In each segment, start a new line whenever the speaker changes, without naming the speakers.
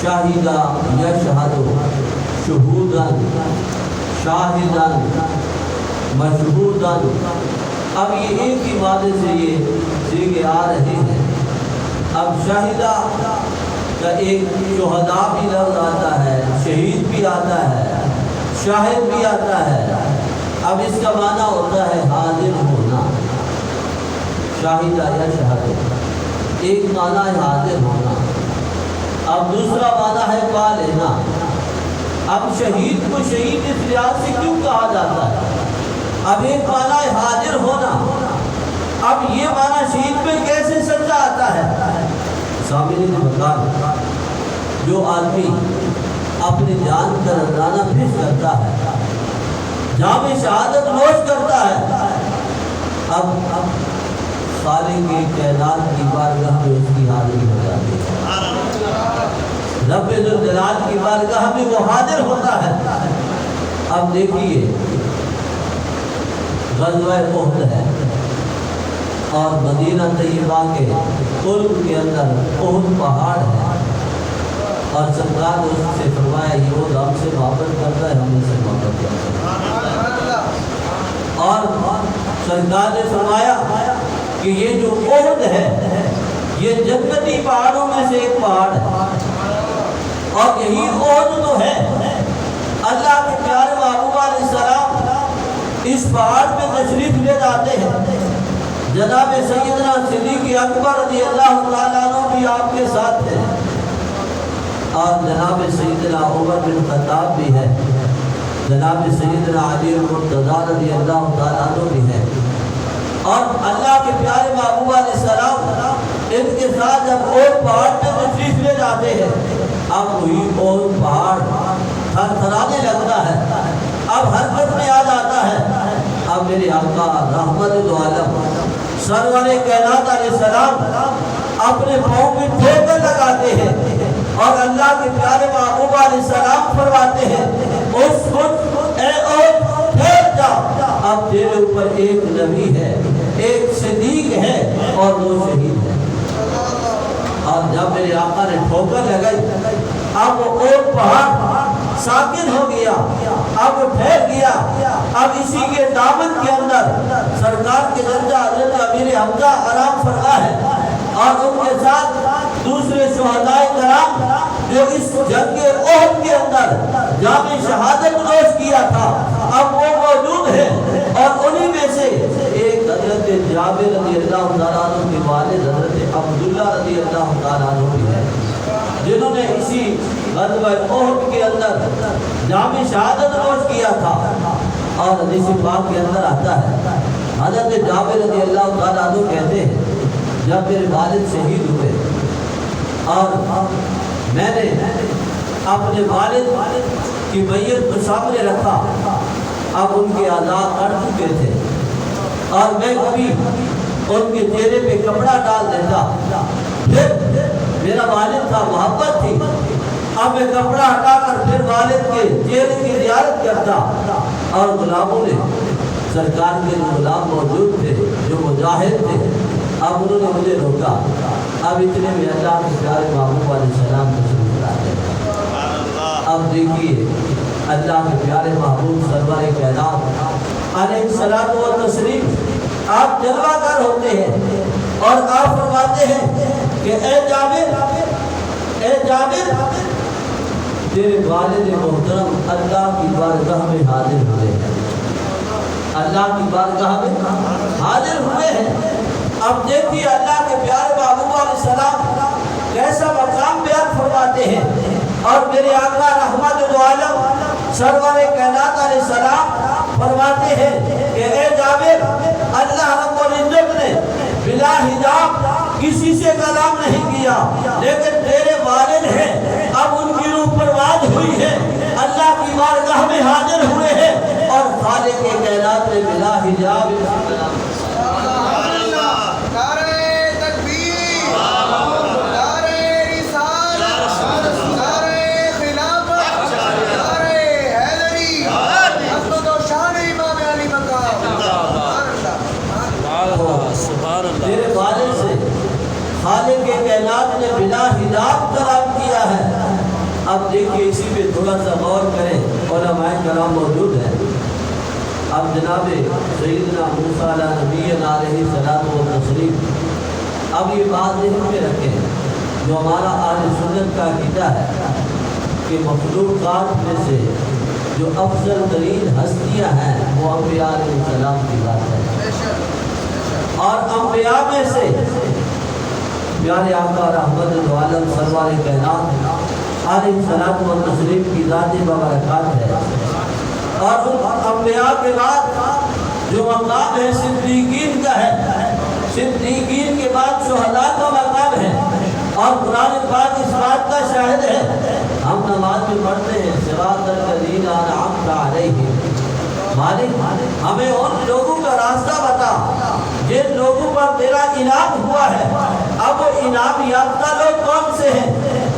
شاہدہ یشہد شہوداً شاہداً مشہوداً. اب یہ ایک ہی معنی سے یہ سیغے آ رہے ہیں. اب شاہدہ کا ایک شہداء بھی لفظ آتا ہے، شہید بھی آتا ہے، شاہد بھی آتا ہے. اب اس کا معنی ہوتا ہے حاضر ہونا. شاہدہ یشہد ایک معنی ہے حاضر ہونا. اب دوسرا معنی ہے پا لینا. اب شہید کو شہید اس لحاظ سے کیوں کہا جاتا ہے؟ اب ایک معنی ہے حاضر ہونا. اب یہ معنی شہید پہ کیسے سچا آتا ہے؟ سامعین نے بتایا جو آدمی اپنی جان کا نذرانہ پیش کرتا ہے، جام شہادت نوش کرتا ہے، اب خالق کائنات کی بارگاہ میں اس کی حاضری ہو جاتی ہے. رب ذوالجلال کی بارگاہ میں وہ حاضر ہوتا ہے. اب دیکھیے غزوہ احد ہے اور مدینہ طیبہ کے قرب کے اندر احد پہاڑ ہے اور سرکار نے اس سے فرمایا یہ وہ ہم سے محبت کرتا ہے، ہم سے محبت کرتا ہے. اور سرکار نے فرمایا کہ یہ جو احد ہے یہ جنتی پہاڑوں میں سے ایک پہاڑ ہے اور یہی احد تو ہے. اللہ کے پیارے محبوب علیہ السلام اس پہاڑ پہ تشریف لے جاتے ہیں. جناب سیدنا صدیق اکبر رضی اللہ تعالیٰ عنہ بھی آپ کے ساتھ ہیں اور جناب سیدنا عمر بن خطاب بھی ہے، جناب سیدنا علی المرتضیٰ رضی اللہ تعالیٰ عنہ بھی ہے. اور اللہ کے پیارے محبوب علیہ السلام ان کے ساتھ جب اور پہاڑ پہ تشریف لے جاتے ہیں اب وہی اور پہاڑ تھر تھرانے لگتا ہے، اب حرکت میں آ جاتا ہے. اب میرے آقا رحمت دو عالم سرور کائنات علیہ السلام اپنے پاؤں پہ ٹھوکر لگاتے ہیں اور اللہ کے پیارے محبوب علیہ السلام فرماتے ہیں اس وقت اے احد ٹھہر جا، اب تیرے اوپر ایک نبی ہے، ایک صدیق ہے اور دو شہید ہیں. اور جب میرے آقا نے ٹھوکر لگائی اب وہ اور پہاڑ ساکن ہو گیا، اب وہ ٹھہر گیا. اب اسی کے دامن کے اندر سرکار کے درجہ حضرت امیر حمزہ آرام فرما ہے اور ان کے ساتھ دوسرے شہداء کرام جو اس جنگ احد کے اندر جام شہادت نوش کیا تھا اب وہ موجود ہے. اور انہی میں سے ایک حضرت جابر رضی اللہ تعالیٰ عنہ کے والد حضرت عبداللہ رضی اللہ تعالیٰ عنہ بھی ہے جنہوں نے اسی غزوہ احد کے اندر جام شہادت نوش کیا تھا. اور حدیث پاک کے اندر آتا ہے حضرت جابر رضی اللہ تعالیٰ عنہ کہتے ہیں جب میرے والد شہید ہوئے اور میں نے اپنے والد کی میت کو سامنے رکھا، اب ان کے اعضاء اڑ چکے تھے اور میں کبھی ان کے چہرے پہ کپڑا ڈال دیتا، پھر میرا والد تھا محبت تھی، اب میں کپڑا ہٹا کر پھر والد کے چہرے کی زیارت کرتا. اور غلاموں نے سرکار کے جو غلام موجود تھے جو مجاہد تھے اب انہوں نے مجھے روکا. اب اتنے میں اللہ کے پیارے محبوب علیہ السلام تشریف لاتے ہیں. اب دیکھیے اللہ کے پیارے محبوب سرور کائنات علیہ الصلوۃ والتسلیم آپ جلوہ گر ہوتے ہیں اور آپ فرماتے ہیں کہ اے جابر تیرے والد محترم اللہ کی بارگاہ میں حاضر ہوئے ہیں، اللہ کی بارگاہ میں حاضر ہوئے ہیں. اب دیکھیے اللہ کے پیارے محبوب علیہ السلام کیسا مقام بیان فرماتے ہیں. اور میرے آقا رحمت دو عالم سرور کائنات علیہ السلام فرماتے ہیں کہ اے جابر اللہ رب العزت نے بلا حجاب کسی سے کلام نہیں کیا لیکن تیرے والد ہیں، اب ان کی روح پرواز ہوئی ہے، اللہ کی بارگاہ میں حاضر ہوئے ہیں اور خالق کائنات نے بلا حجاب تیرے والد سے خالق کائنات نے بلا حجاب کلام کیا ہے اب دیکھیے اسی پہ تھوڑا سا غور کریں، علماء کرام موجود ہیں۔ اب جناب سیدنا موسیٰ علیہ نبینا علیہ الصلوۃ والتسلیم اب یہ بات ذہن میں رکھیں، جو ہمارا اہل سنت کا عقیدہ ہے کہ مخلوقات میں سے جو افضل ترین ہستیاں ہیں وہ انبیاء علیہ السلام کی ذات ہے، اور انبیاء میں سے پیارے آقا رحمت العالم سرور کائنات علیہ الصلوۃ والتسلیم کی ذات ببرکات ہے، اور ان انبیاء کے بعد جو مقام ہے صدیقین کا ہے، صدیقین کے بعد شہداء کا مقام ہے، اور قرآن پاک اس بات کا شاہد ہے۔ ہم نماز میں پڑھتے ہیں صراط الذین انعمت علیہم، مالک ہمیں ان لوگوں کا راستہ بتا جن لوگوں پر تیرا انعام ہوا ہے۔ اب وہ انعام یافتہ لوگ کون سے ہیں؟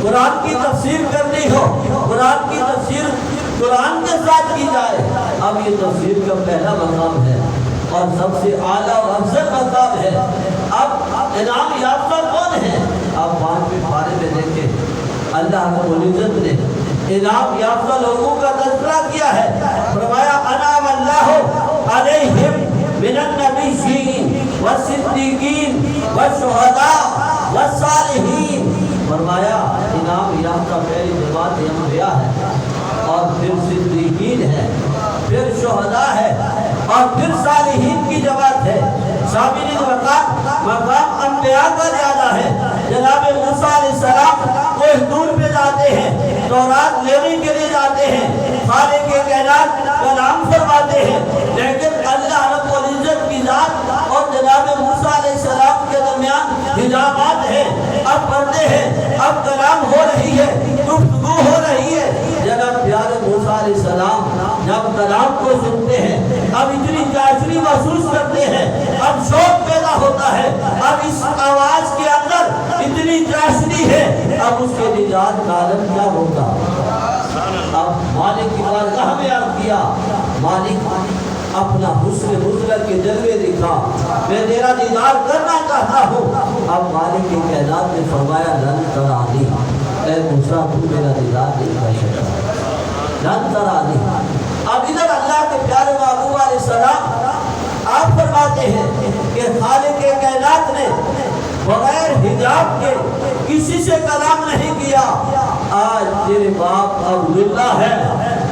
قرآن کی تفسیر کرنی ہو، قرآن کی تفسیر قرآن کے ساتھ کی جائے۔ اب یہ تفسیر کا پہلا مقام ہے اور سب سے اعلیٰ اور افضل مقام ہے۔ اب انعام یافتہ کون ہے؟ اب 5ویں پارے میں دیکھیں، اللہ رب العزت نے انعام یافتہ لوگوں کا تذکرہ کیا ہے، فرمایا انعم اللہ علیہم من النبیین والصدیقین والشہداء والصالحین۔ فرمایا انعام یافتہ پہلی جماعت انبیاء ہے، اور پھر صدیقین ہے، پھر شہداء ہے، اور پھر صالحین کی جماعت ہے۔ سامعین مقام انبیاء کا زیادہ ہے۔ جناب موسیٰ علیہ السلام کوہ طور پہ جاتے ہیں، تورات لینے کے لیے جاتے ہیں، خالق کائنات کلام فرماتے ہیں، لیکن اللہ رب العزت کی ذات اور جناب موسیٰ علیہ السلام کے درمیان حجابات ہیں۔ اب پڑھتے ہیں، اب کلام ہو رہی ہے، گفتگو ہو رہی ہے۔ جناب پیارے موسیٰ علیہ السلام جب کلام کو سنتے ہیں اب اتنی چاشنی محسوس کرتے ہیں، اب شوق پیدا ہوتا ہے، اب اس آواز کے اندر اتنی چاشنی ہے، اب اس کے نجات کا عالم کیا ہوگا۔ اب مالک کی بارگاہ میں عرض کیا، مالک اپنا حسن مطلق کے جلوے دکھا، میں تیرا دیدار کرنا چاہتا ہوں۔ اب مالک کی کائنات نے فرمایا لن ترانی، اے موسیٰ تو میرا دیدار نہیں کر سکتا، لن ترانی۔ اب ادھر اللہ کے پیارے محبوب علیہ السلام آپ فرماتے ہیں کہ خالق کائنات نے بغیر حجاب کے کسی سے کلام نہیں کیا۔ آج تیرے باپ عبداللہ ہے،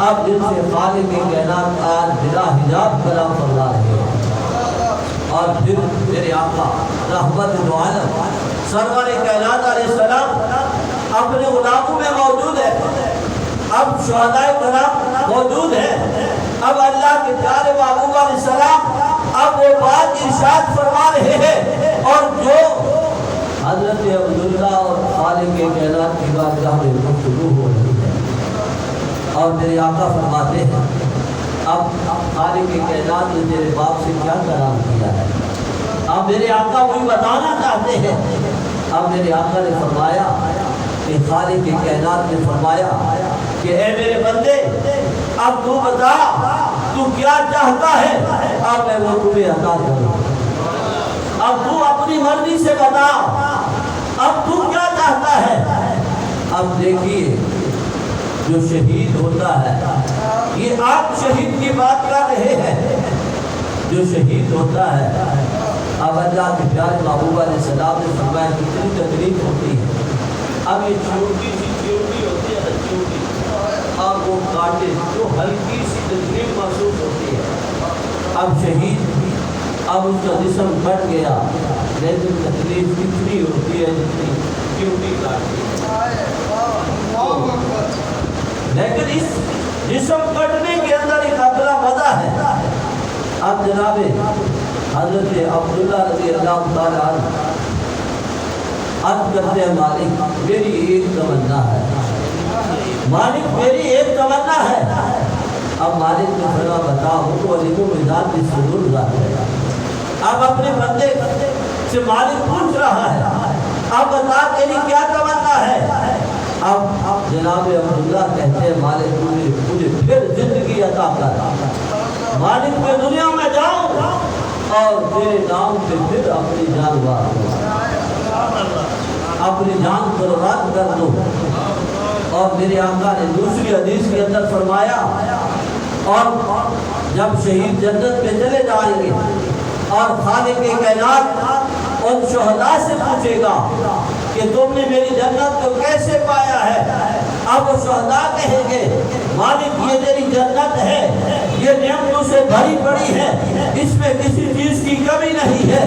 اب جن سے خالق کائنات آج بلا حجاب کلام فرما رہے ہیں۔ اور پھر میرے آقا رحمت العالم سرور کائنات علیہ السلام اپنے غلاموں میں موجود ہے، اب شہداء کرام موجود ہیں۔ اب اللہ کے پیارے محبوب علیہ السلام اب وہ بات ارشاد فرما رہے ہیں، اور جو حضرت عبداللہ اور خالق کائنات کی بارگاہ میں گفتگو ہو رہی ہے، اور میرے آقا فرماتے ہیں اب خالق کائنات نے تیرے باپ سے کیا کلام کیا ہے، اب میرے آقا وہی بتانا چاہتے ہیں۔ اب میرے آقا نے فرمایا کہ خالق کائنات نے فرمایا کہ اے میرے بندے اب تو بتا تو کیا چاہتا ہے، اب میں وہ تمہیں عطا کروں۔ اب تو اپنی مرضی سے بتا اب تو کیا چاہتا ہے۔ اب دیکھیے جو شہید ہوتا ہے، یہ آپ شہید کی بات کر رہے ہیں، جو شہید ہوتا ہے، اب اللہ کے پیارے محبوب علیہ السلام نے فرمایا کتنی تکلیف ہوتی ہے۔ اب یہ چھوٹی سی چیوٹی ہوتی ہے، چیوٹی، اب وہ کاٹے جو ہلکی سی تکلیف محسوس ہوتی ہے۔ اب شہید اب اس کا جسم کٹ گیا، لیکن تکلیف کتنی ہوتی ہے جتنی چیوٹی کاٹتی ہے، لیکن اس جسم کٹنے کے اندر ایک اپنا مزہ ہے۔ اب جناب حضرت عبداللہ رضی اللہ تعالیٰ عنہ عرض کرتے ہیں مالک میری ایک تمنا ہے، مالک میری ایک تمنا ہے۔ اب مالک نے فرمایا بتاؤ تو علی کو میدان کی صدور ذات ہے۔ اب اپنے بندے سے مالک پوچھ رہا ہے اب بتا تیری کیا تمنا ہے۔ اب جناب عبداللہ کہتے ہیں مالک مجھے پھر زندگی عطا کر، مالک میں دنیا میں جاؤں اور تیرے نام پہ پھر اپنی جان وار اپنی جان قربان کر دو۔ اور میرے آقا نے دوسری حدیث کے اندر فرمایا اور جب شہید جنت میں چلے جائیں گے اور خالق کائنات ان شہداء سے پوچھے گا کہ تم نے میری جنت کو کیسے پایا ہے؟ اب وہ شہداء کہیں گے مالک یہ تیری جنت ہے، یہ نعمتوں سے بھری پڑی ہے، اس میں کسی چیز کی کمی نہیں ہے۔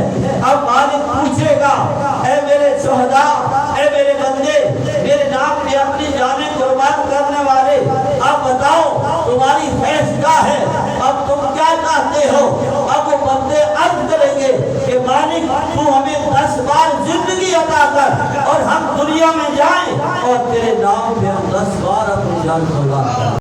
اب مالک پوچھے گا اے میرے شہداء، اے میرے بندے، میرے نام میں اپنی جانیں قربان کرنے والے، اب بتاؤ تمہاری خواہش کیا ہے؟ اب تم کیا چاہتے ہو؟ اب وہ بندے عرض کریں گے کہ مالک تو ہمیں 10 بار زندگی عطا کر اور ہم دنیا میں جائیں اور تیرے نام پہ ہم 10 بار اپنی جان قربان کریں۔